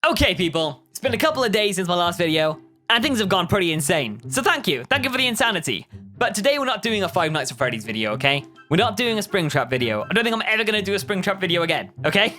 Okay, people, it's been a couple of days since my last video, and things have gone pretty insane. So thank you for the insanity. But today we're not doing a Five Nights at Freddy's video, okay? We're not doing a Springtrap video. I don't think I'm ever gonna do a Springtrap video again, okay?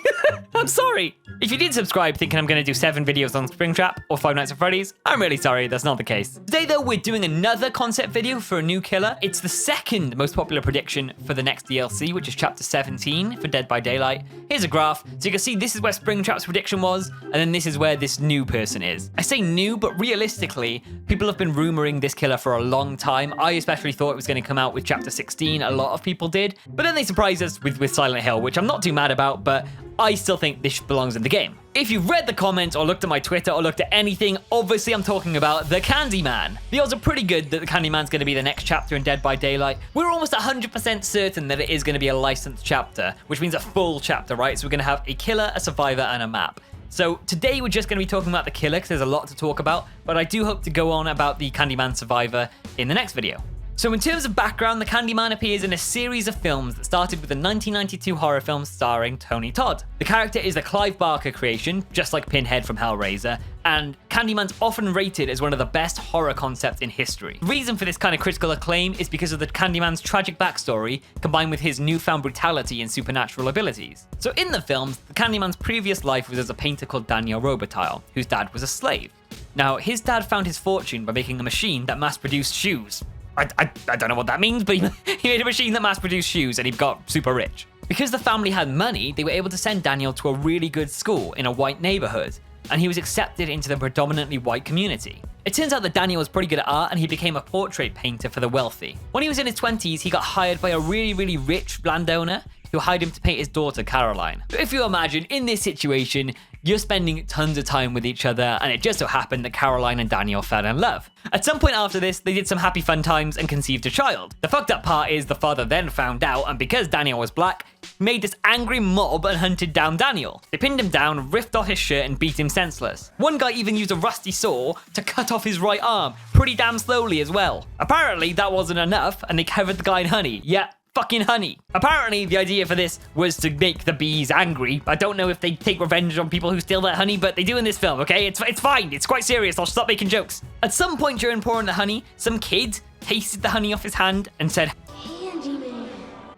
I'm sorry. If you did subscribe thinking I'm gonna do 7 videos on Springtrap or Five Nights at Freddy's, I'm really sorry, that's not the case. Today though, we're doing another concept video for a new killer. It's the second most popular prediction for the next DLC, which is chapter 17 for Dead by Daylight. Here's a graph, so you can see this is where Springtrap's prediction was, and then this is where this new person is. I say new, but realistically, people have been rumoring this killer for a long time. I especially thought it was gonna come out with chapter 16, a lot of people did, but then they surprised us with Silent Hill, which I'm not too mad about, but I still think this belongs in the game. If you've read the comments or looked at my Twitter or looked at anything, obviously I'm talking about the Candyman. The odds are pretty good that the Candyman's going to be the next chapter in Dead by Daylight. We're almost 100% certain that it is going to be a licensed chapter, which means a full chapter, right? So we're going to have a killer, a survivor, and a map. So today we're just going to be talking about the killer because there's a lot to talk about, but I do hope to go on about the Candyman survivor in the next video. So in terms of background, the Candyman appears in a series of films that started with the 1992 horror film starring Tony Todd. The character is a Clive Barker creation, just like Pinhead from Hellraiser, and Candyman's often rated as one of the best horror concepts in history. The reason for this kind of critical acclaim is because of the Candyman's tragic backstory, combined with his newfound brutality and supernatural abilities. So in the films, the Candyman's previous life was as a painter called Daniel Robitaille, whose dad was a slave. Now, his dad found his fortune by making a machine that mass-produced shoes. I don't know what that means, but he made a machine that mass-produced shoes and he got super rich. Because the family had money, they were able to send Daniel to a really good school in a white neighborhood, and he was accepted into the predominantly white community. It turns out that Daniel was pretty good at art and he became a portrait painter for the wealthy. When he was in his 20s, he got hired by a really rich landowner who hired him to paint his daughter, Caroline. So if you imagine, in this situation, you're spending tons of time with each other, and it just so happened that Caroline and Daniel fell in love. At some point after this, they did some happy fun times and conceived a child. The fucked up part is the father then found out, and because Daniel was black, made this angry mob and hunted down Daniel. They pinned him down, ripped off his shirt, and beat him senseless. One guy even used a rusty saw to cut off his right arm, pretty damn slowly as well. Apparently, that wasn't enough, and they covered the guy in honey. Yeah, fucking honey. Apparently, the idea for this was to make the bees angry. I don't know if they take revenge on people who steal their honey, but they do in this film, okay? It's fine. It's quite serious. I'll stop making jokes. At some point during pouring the honey, some kid tasted the honey off his hand and said, "Candyman."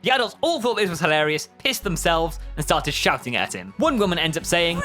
The adults all thought this was hilarious, pissed themselves, and started shouting at him. One woman ends up saying,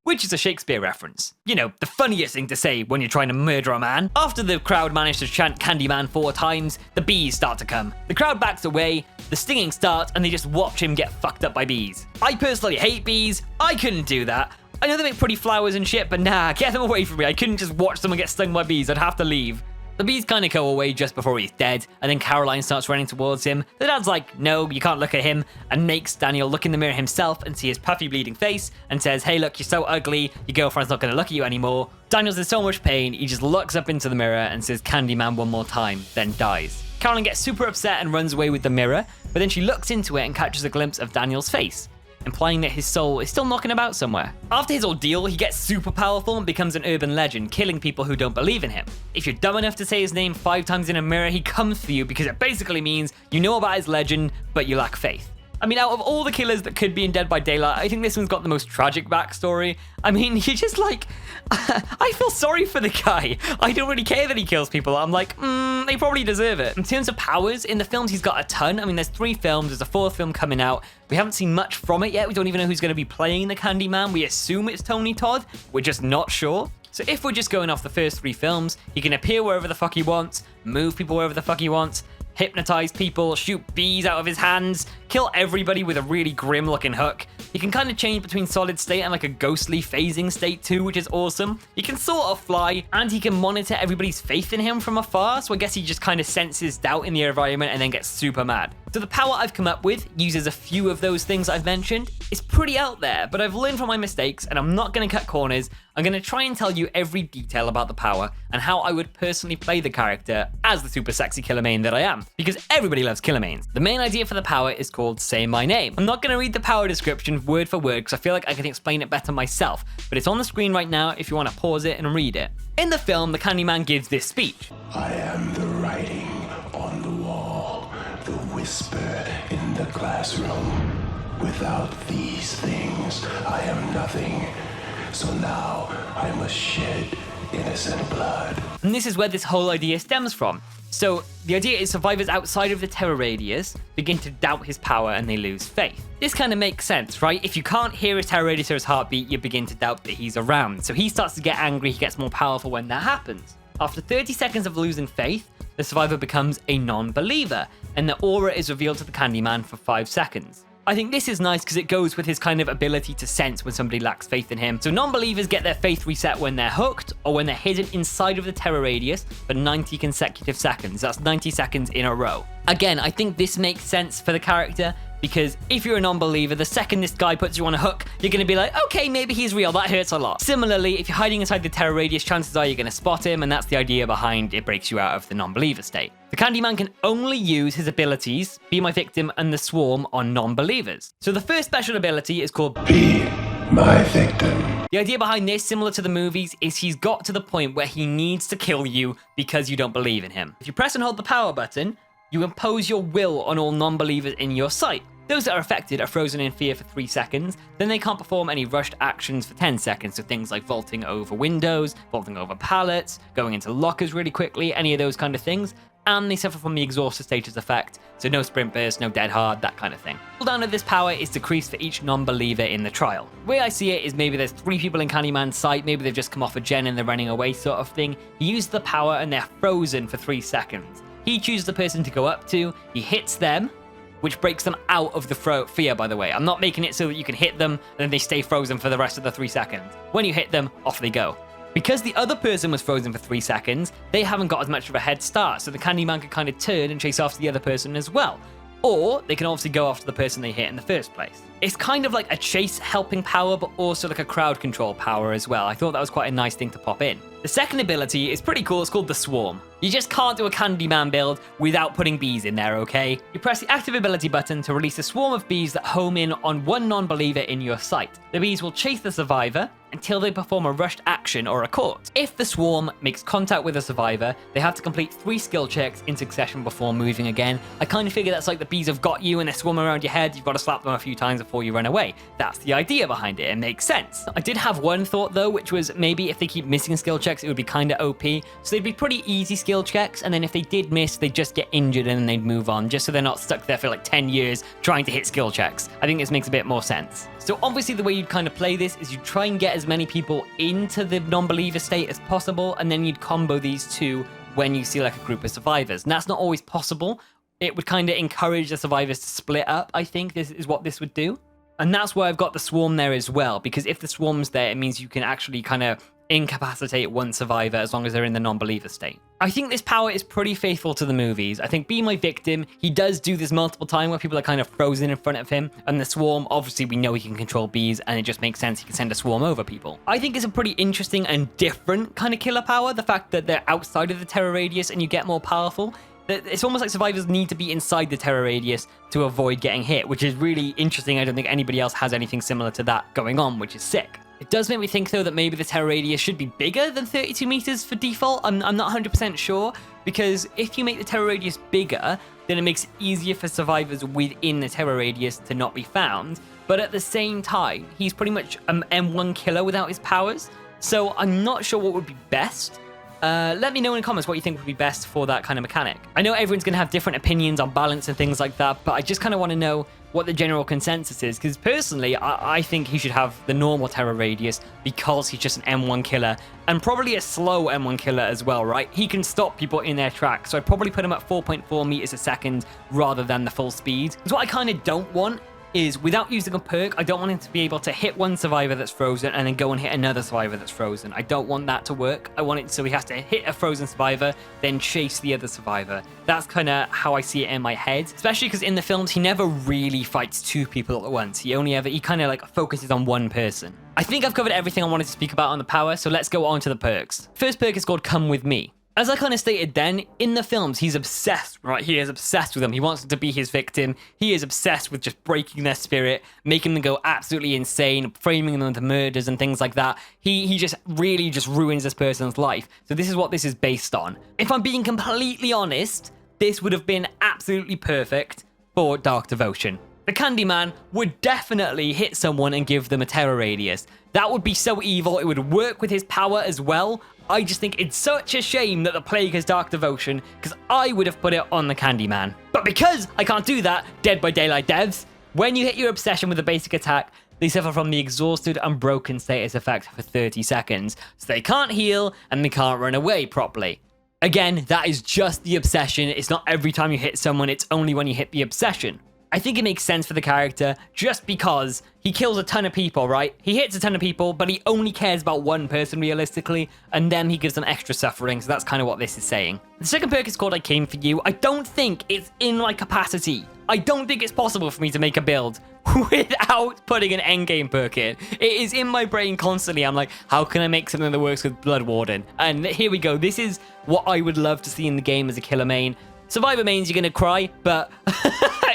which is a Shakespeare reference. You know, the funniest thing to say when you're trying to murder a man. After the crowd managed to chant Candyman 4 times, the bees start to come. The crowd backs away, the stinging starts, and they just watch him get fucked up by bees. I personally hate bees. I couldn't do that. I know they make pretty flowers and shit, but nah, get them away from me. I couldn't just watch someone get stung by bees. I'd have to leave. The bees kind of go away just before he's dead, and then Caroline starts running towards him. The dad's like, no, you can't look at him, and makes Daniel look in the mirror himself and see his puffy bleeding face, and says, hey look, you're so ugly, your girlfriend's not gonna look at you anymore. Daniel's in so much pain, he just looks up into the mirror and says Candyman one more time, then dies. Caroline gets super upset and runs away with the mirror, but then she looks into it and catches a glimpse of Daniel's face, implying that his soul is still knocking about somewhere. After his ordeal, he gets super powerful and becomes an urban legend, killing people who don't believe in him. If you're dumb enough to say his name 5 times in a mirror, he comes for you because it basically means you know about his legend, but you lack faith. I mean, out of all the killers that could be in Dead by Daylight, I think this one's got the most tragic backstory. I mean, you're just like, I feel sorry for the guy. I don't really care that he kills people. I'm like, they probably deserve it. In terms of powers, in the films, he's got a ton. I mean, there's 3 films, there's a 4th film coming out. We haven't seen much from it yet. We don't even know who's going to be playing the Candyman. We assume it's Tony Todd. We're just not sure. So if we're just going off the first 3 films, he can appear wherever the fuck he wants, move people wherever the fuck he wants, hypnotize people, shoot bees out of his hands, kill everybody with a really grim looking hook. He can kind of change between solid state and like a ghostly phasing state too, which is awesome. He can sort of fly, and he can monitor everybody's faith in him from afar, so I guess he just kind of senses doubt in the environment and then gets super mad. So the power I've come up with uses a few of those things I've mentioned. It's pretty out there, but I've learned from my mistakes and I'm not going to cut corners. I'm going to try and tell you every detail about the power and how I would personally play the character as the super sexy killer main that I am, because everybody loves killer mains. The main idea for the power is called Say My Name. I'm not going to read the power description word for word because I feel like I can explain it better myself, but it's on the screen right now if you want to pause it and read it. In the film, the Candyman gives this speech. I am the writing on the wall, the whisper in the classroom. Without these things, I am nothing. So now I must shed innocent blood. And this is where this whole idea stems from. So the idea is survivors outside of the terror radius begin to doubt his power and they lose faith. This kind of makes sense, right? If you can't hear his terror radius or his heartbeat, you begin to doubt that he's around. So he starts to get angry, he gets more powerful when that happens. After 30 seconds of losing faith, the survivor becomes a non-believer, and the aura is revealed to the Candyman for 5 seconds. I think this is nice because it goes with his kind of ability to sense when somebody lacks faith in him. So non-believers get their faith reset when they're hooked or when they're hidden inside of the terror radius for 90 consecutive seconds. That's 90 seconds in a row. Again, I think this makes sense for the character because if you're a non-believer, the second this guy puts you on a hook, you're going to be like, okay, maybe he's real, that hurts a lot. Similarly, if you're hiding inside the terror radius, chances are you're going to spot him, and that's the idea behind it breaks you out of the non-believer state. The Candyman can only use his abilities, Be My Victim and the Swarm, on non-believers. So the first special ability is called Be My Victim. The idea behind this, similar to the movies, is he's got to the point where he needs to kill you because you don't believe in him. If you press and hold the power button, you impose your will on all non-believers in your sight. Those that are affected are frozen in fear for 3 seconds, then they can't perform any rushed actions for 10 seconds, so things like vaulting over windows, vaulting over pallets, going into lockers really quickly, any of those kind of things, and they suffer from the exhausted status effect, so no sprint burst, no dead hard, that kind of thing. Cooldown of this power is decreased for each non-believer in the trial. The way I see it is maybe there's 3 people in Candyman's sight, maybe they've just come off a gen and they're running away sort of thing. He uses the power and they're frozen for 3 seconds. He chooses the person to go up to, he hits them, which breaks them out of the fear, by the way. I'm not making it so that you can hit them and then they stay frozen for the rest of the 3 seconds. When you hit them, off they go. Because the other person was frozen for 3 seconds, they haven't got as much of a head start, so the Candyman can kind of turn and chase after the other person as well. Or they can obviously go after the person they hit in the first place. It's kind of like a chase helping power, but also like a crowd control power as well. I thought that was quite a nice thing to pop in. The second ability is pretty cool. It's called the Swarm. You just can't do a Candyman build without putting bees in there, okay? You press the active ability button to release a swarm of bees that home in on one non-believer in your sight. The bees will chase the survivor until they perform a rushed action or a corpse. If the swarm makes contact with a survivor, they have to complete 3 skill checks in succession before moving again. I kind of figure that's like the bees have got you and they're swarming around your head. You've got to slap them a few times before you run away. That's the idea behind it. It makes sense. I did have one thought though, which was maybe if they keep missing skill checks, it would be kind of OP. So they'd be pretty easy skill checks, and then if they did miss, they'd just get injured and then they'd move on, just so they're not stuck there for like 10 years trying to hit skill checks. I think this makes a bit more sense. So obviously the way you'd kind of play this is you try and get as many people into the non-believer state as possible, and then you'd combo these two when you see like a group of survivors. And that's not always possible. It would kind of encourage the survivors to split up, I think this is what this would do. And that's why I've got the swarm there as well, because if the swarm's there, it means you can actually kind of incapacitate one survivor as long as they're in the non-believer state. I think this power is pretty faithful to the movies. I think Be My Victim, he does do this multiple times where people are kind of frozen in front of him, and the swarm, obviously we know he can control bees, and it just makes sense he can send a swarm over people. I think it's a pretty interesting and different kind of killer power, the fact that they're outside of the terror radius and you get more powerful. It's almost like survivors need to be inside the terror radius to avoid getting hit, which is really interesting. I don't think anybody else has anything similar to that going on, which is sick. It does make me think, though, that maybe the terror radius should be bigger than 32 meters for default. I'm not 100% sure, because if you make the terror radius bigger, then it makes it easier for survivors within the terror radius to not be found. But at the same time, he's pretty much an M1 killer without his powers, so I'm not sure what would be best. Let me know in the comments what you think would be best for that kind of mechanic. I know everyone's going to have different opinions on balance and things like that, but I just kind of want to know what the general consensus is, because personally, I think he should have the normal terror radius because he's just an M1 killer, and probably a slow M1 killer as well, right? He can stop people in their tracks, so I'd probably put him at 4.4 meters a second rather than the full speed. Because what I kind of don't want is, without using a perk, I don't want him to be able to hit one survivor that's frozen and then go and hit another survivor that's frozen. I don't want that to work. I want it so he has to hit a frozen survivor, then chase the other survivor. That's kind of how I see it in my head, especially because in the films, he never really fights 2 people at once. He kind of like focuses on one person. I think I've covered everything I wanted to speak about on the power, so let's go on to the perks. First perk is called Come With Me. As I kind of stated then, in the films, he's obsessed, right? He is obsessed with them. He wants to be his victim. He is obsessed with just breaking their spirit, making them go absolutely insane, framing them to murders and things like that. He just really just ruins this person's life. So this is what this is based on. If I'm being completely honest, this would have been absolutely perfect for Dark Devotion. The Candyman would definitely hit someone and give them a terror radius. That would be so evil. It would work with his power as well. I just think it's such a shame that the Plague has Dark Devotion, because I would have put it on the Candyman. But because I can't do that, Dead by Daylight devs, when you hit your obsession with a basic attack, they suffer from the exhausted and broken status effect for 30 seconds, so they can't heal and they can't run away properly. Again, that is just the obsession. It's not every time you hit someone, it's only when you hit the obsession. I think it makes sense for the character just because he kills a ton of people, right? He hits a ton of people, but he only cares about one person realistically, and then he gives them extra suffering, so that's kind of what this is saying. The second perk is called I Came For You. I don't think it's in my capacity. I don't think it's possible for me to make a build without putting an endgame perk in. It is in my brain constantly. I'm like, how can I make something that works with Blood Warden? And here we go. This is what I would love to see in the game as a killer main. Survivor mains, you're gonna cry, but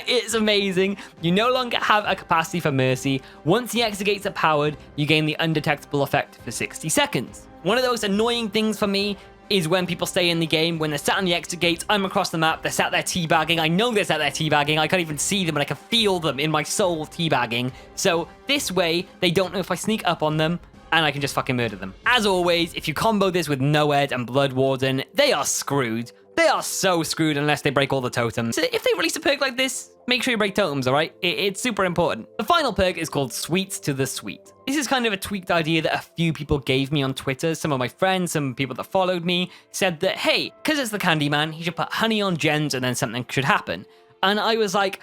it's amazing. You no longer have a capacity for mercy. Once the exegates are powered, you gain the undetectable effect for 60 seconds. One of those annoying things for me is when people stay in the game, when they're sat on the exit gates, I'm across the map, they're sat there teabagging. I know they're sat there teabagging. I can't even see them, and I can feel them in my soul teabagging. So this way, they don't know if I sneak up on them, and I can just fucking murder them. As always, if you combo this with Noed and Blood Warden, they are screwed. They are so screwed unless they break all the totems. So if they release a perk like this, make sure you break totems, all right? It's super important. The final perk is called Sweets to the Sweet. This is kind of a tweaked idea that a few people gave me on Twitter. Some of my friends, some people that followed me said that, hey, because it's the Candyman, he should put honey on gens and then something should happen. And I was like,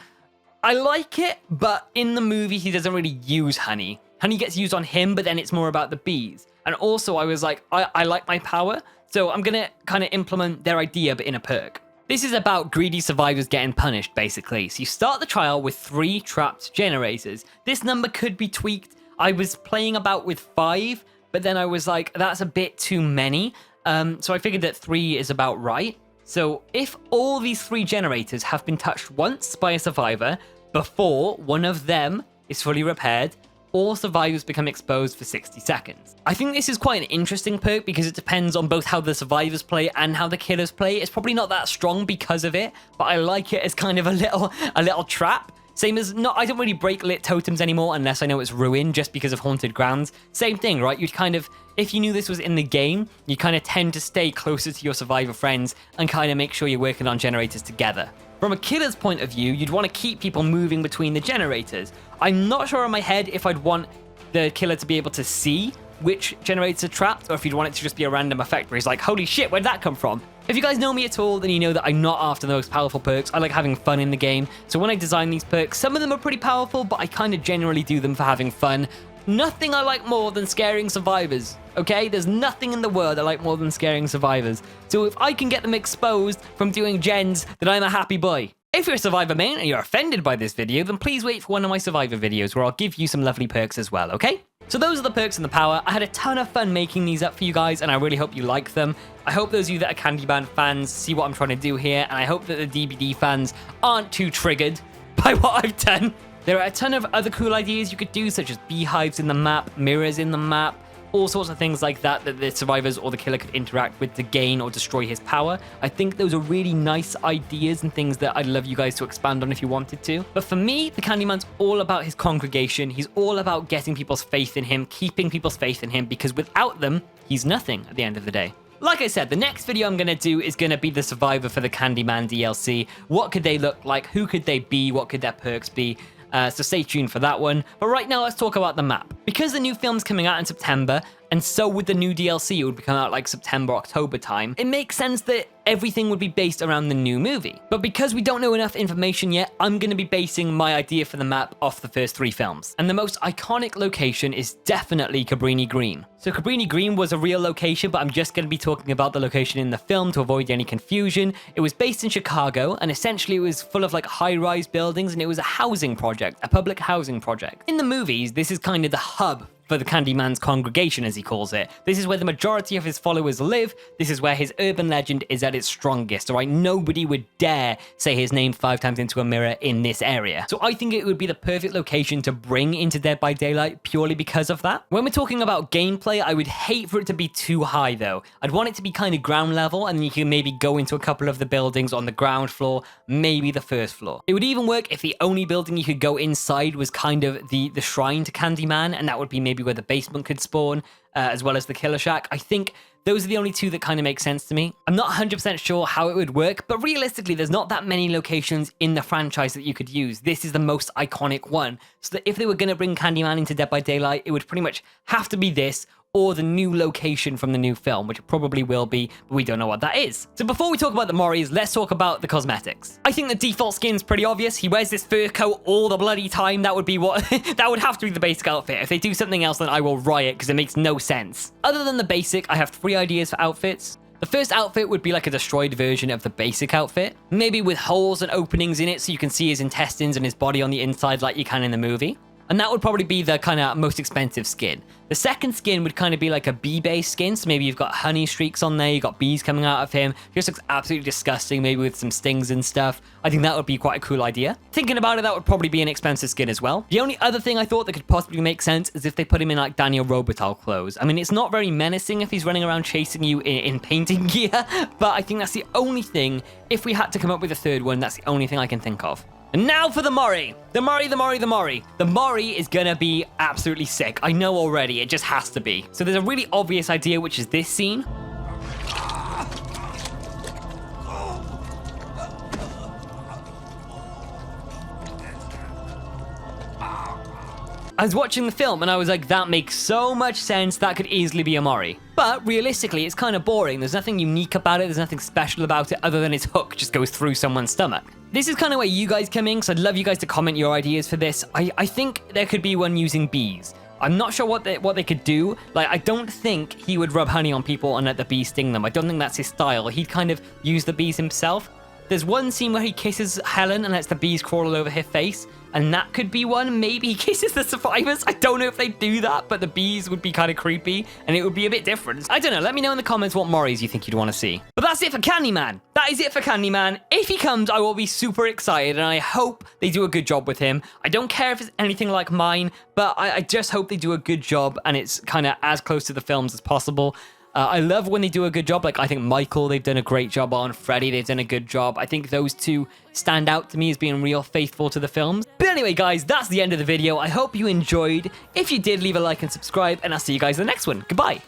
I like it, but in the movie, he doesn't really use honey. Honey gets used on him, but then it's more about the bees. And also I was like, I like my power, so I'm gonna kind of implement their idea, but in a perk. This is about greedy survivors getting punished, basically. So you start the trial with 3 trapped generators. This number could be tweaked. I was playing about with 5, but then I was like, that's a bit too many. So I figured that 3 is about right. So if all these 3 generators have been touched once by a survivor before one of them is fully repaired, all survivors become exposed for 60 seconds. I think this is quite an interesting perk because it depends on both how the survivors play and how the killers play. It's probably not that strong because of it, but I like it as kind of a little trap. Same as, I don't really break lit totems anymore unless I know it's ruined just because of haunted grounds. Same thing, right? You'd kind of, if you knew this was in the game, you kind of tend to stay closer to your survivor friends and kind of make sure you're working on generators together. From a killer's point of view, you'd want to keep people moving between the generators. I'm not sure in my head if I'd want the killer to be able to see which generators are trapped, or if you'd want it to just be a random effect where he's like, holy shit, where'd that come from? If you guys know me at all, then you know that I'm not after the most powerful perks. I like having fun in the game. So when I design these perks, some of them are pretty powerful, but I kind of generally do them for having fun. Nothing I like more than scaring survivors, okay? There's nothing in the world I like more than scaring survivors. So if I can get them exposed from doing gens, then I'm a happy boy. If you're a survivor main and you're offended by this video, then please wait for one of my survivor videos where I'll give you some lovely perks as well, okay? So those are the perks and the power. I had a ton of fun making these up for you guys, and I really hope you like them. I hope those of you that are Candyman fans see what I'm trying to do here, and I hope that the DBD fans aren't too triggered by what I've done. There are a ton of other cool ideas you could do, such as beehives in the map, mirrors in the map, all sorts of things like that that the survivors or the killer could interact with to gain or destroy his power. I think those are really nice ideas and things that I'd love you guys to expand on if you wanted to. But for me, the Candyman's all about his congregation. He's all about getting people's faith in him, keeping people's faith in him, because without them, he's nothing at the end of the day. Like I said, the next video I'm going to do is going to be the survivor for the Candyman DLC. What could they look like? Who could they be? What could their perks be? So stay tuned for that one. But right now, let's talk about the map. Because the new film's coming out in September, and so with the new DLC, it would come out like September, October time, it makes sense that everything would be based around the new movie. But because we don't know enough information yet, I'm going to be basing my idea for the map off the first 3 films. And the most iconic location is definitely Cabrini Green. So Cabrini Green was a real location, but I'm just going to be talking about the location in the film to avoid any confusion. It was based in Chicago, and essentially it was full of like high-rise buildings, and it was a housing project, a public housing project. In the movies, this is kind of the hub for the Candyman's congregation, as he calls it. This is where the majority of his followers live. This is where his urban legend is at its strongest, all right? Nobody would dare say his name 5 times into a mirror in this area. So I think it would be the perfect location to bring into Dead by Daylight purely because of that. When we're talking about gameplay, I would hate for it to be too high, though. I'd want it to be kind of ground level, and then you can maybe go into a couple of the buildings on the ground floor, maybe the first floor. It would even work if the only building you could go inside was kind of the shrine to Candyman, and that would be maybe maybe where the basement could spawn, as well as the killer shack. I think those are the only two that kind of make sense to me. I'm not 100% sure how it would work, but realistically, there's not that many locations in the franchise that you could use. This is the most iconic one. So that if they were going to bring Candyman into Dead by Daylight, it would pretty much have to be this, or the new location from the new film, which it probably will be, but we don't know what that is. So before we talk about the Moris, let's talk about the cosmetics. I think the default skin's pretty obvious. He wears this fur coat all the bloody time. That would be what, that would have to be the basic outfit. If they do something else, then I will riot, because it makes no sense. Other than the basic, I have 3 ideas for outfits. The first outfit would be like a destroyed version of the basic outfit, maybe with holes and openings in it so you can see his intestines and his body on the inside like you can in the movie. And that would probably be the kind of most expensive skin. The second skin would kind of be like a bee-based skin. So maybe you've got honey streaks on there. You've got bees coming out of him. Just looks absolutely disgusting, maybe with some stings and stuff. I think that would be quite a cool idea. Thinking about it, that would probably be an expensive skin as well. The only other thing I thought that could possibly make sense is if they put him in like Daniel Robital clothes. I mean, it's not very menacing if he's running around chasing you in painting gear. But I think that's the only thing. If we had to come up with a third one, that's the only thing I can think of. And now for the Mori. The Mori. The Mori is gonna be absolutely sick. I know already, it just has to be. So there's a really obvious idea, which is this scene. I was watching the film and I was like, that makes so much sense. That could easily be a Mori. But realistically, it's kind of boring. There's nothing unique about it. There's nothing special about it other than its hook just goes through someone's stomach. This is kind of where you guys come in, so I'd love you guys to comment your ideas for this. I think there could be one using bees. I'm not sure what they could do. Like, I don't think he would rub honey on people and let the bees sting them. I don't think that's his style. He'd kind of use the bees himself. There's one scene where he kisses Helen and lets the bees crawl all over her face, and that could be one. Maybe he kisses the survivors. I don't know if they do that, but the bees would be kind of creepy, and it would be a bit different. I don't know. Let me know in the comments what Moris you think you'd want to see. But that's it for Candyman. That is it for Candyman. If he comes, I will be super excited, and I hope they do a good job with him. I don't care if it's anything like mine, but I just hope they do a good job, and it's kind of as close to the films as possible. I love when they do a good job. Like, I think Michael, they've done a great job on. Freddy, they've done a good job. I think those two stand out to me as being real faithful to the films. But anyway, guys, that's the end of the video. I hope you enjoyed. If you did, leave a like and subscribe, and I'll see you guys in the next one. Goodbye.